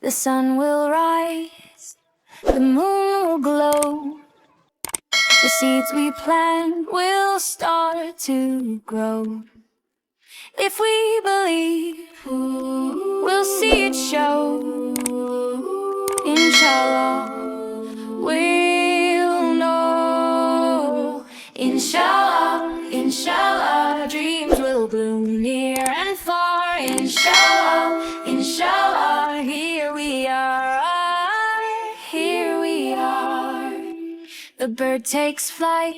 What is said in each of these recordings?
The sun will rise, the moon will glow. The seeds we plant will start to grow. If we believe, we'll see it show. Inshallah, we'll know. Inshallah, inshallah, dreams will bloom near and far. Inshallah, inshallah, here we are, here we are. The bird takes flight,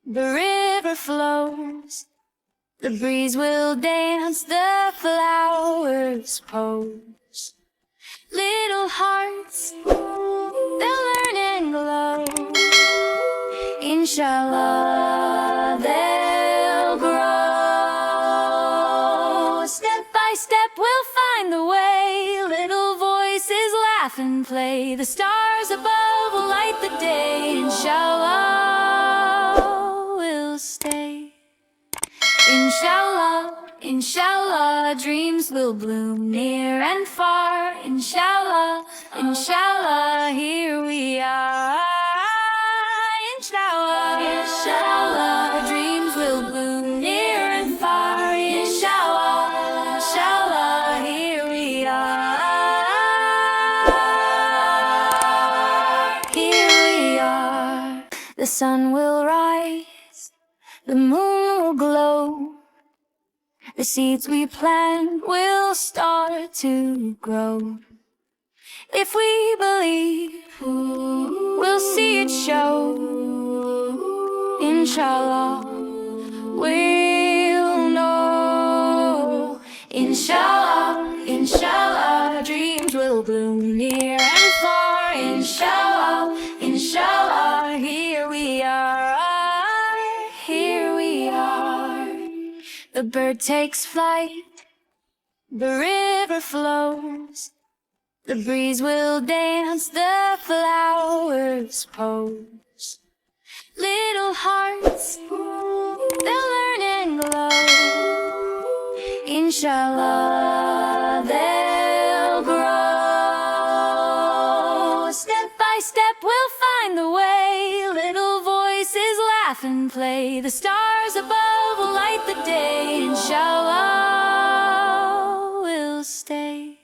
the river flows. The breeze will dance, the flowers pose. Little hearts, they'll learn and glow. Inshallah, they'll grow. Step by step we'll find the way. Little voices laugh and play. The stars above will light the day. Inshallah, we'll stay. Inshallah, inshallah, dreams will bloom near and far. Inshallah, inshallah, here we are. Inshallah, inshallah, dreams will bloom near and far. Inshallah, inshallah, here we are. Here we are. The sun will rise, the moon will glow. The seeds we plant will start to grow. If we believe, we'll see it show. Inshallah, we'll know. Inshallah, inshallah, dreams will bloom near and far. Inshallah, inshallah, here we are, here we are. The bird takes flight, the river flows. The breeze will dance, the flowers pose. Little hearts, they'll learn and glow. Inshallah, they'll grow. Step by step we'll find the way. Little voices laugh and play. The stars above will light the day. Inshallah, we'll stay.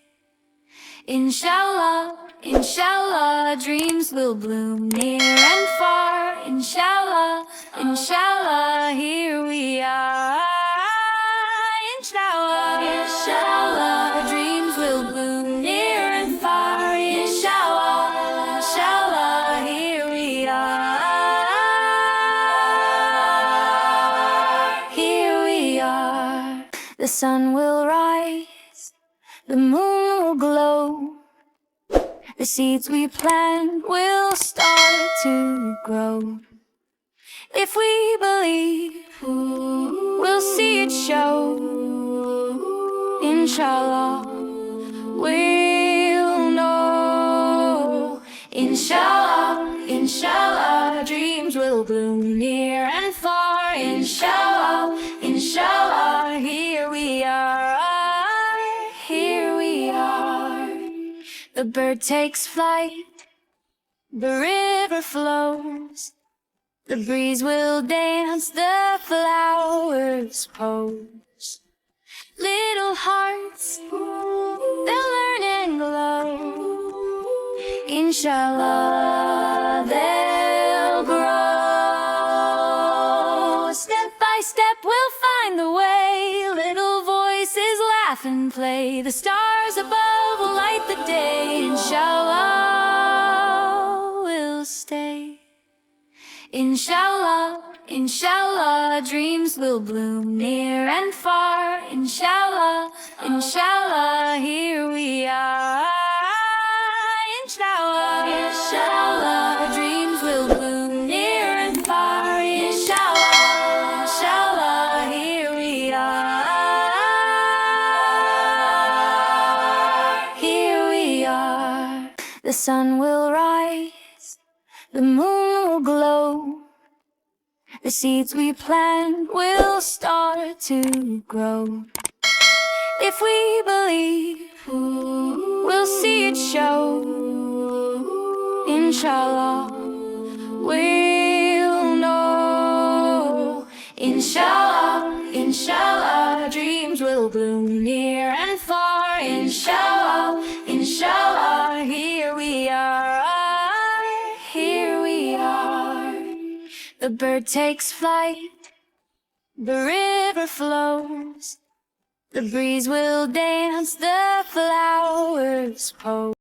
Inshallah, inshallah, dreams will bloom near and far. Inshallah, inshallah, here we are. Inshallah, inshallah, dreams will bloom near and far. Inshallah, inshallah, here we are. Here we are. The sun will rise, the moon will glow. The seeds we plant will start to grow. If we believe, we'll see it show. Inshallah, we'll know. Inshallah, inshallah, dreams will bloom near and far. Inshallah, inshallah, here we are, here we are. The bird takes flight, the river flows. The breeze will dance, the flowers pose. Little hearts, they'll learn and glow. Inshallah, they'll grow. Step by step we'll find the way. Little voices laugh and play. The stars above will light the day. Inshallah, we'll stay. Inshallah, inshallah, dreams will bloom near and far. Inshallah, inshallah, here we are. Inshallah, inshallah, dreams will bloom near and far. Inshallah, inshallah, here we are. Here we are. The sun will rise, the moon will glow. The seeds we plant will start to grow. If we believe, we'll see it show. Inshallah, we'll know. Inshallah, inshallah, dreams will bloom near and far. Inshallah, inshallah, here we are, here we are. The bird takes flight, the river flows, the breeze will dance, the flowers pose.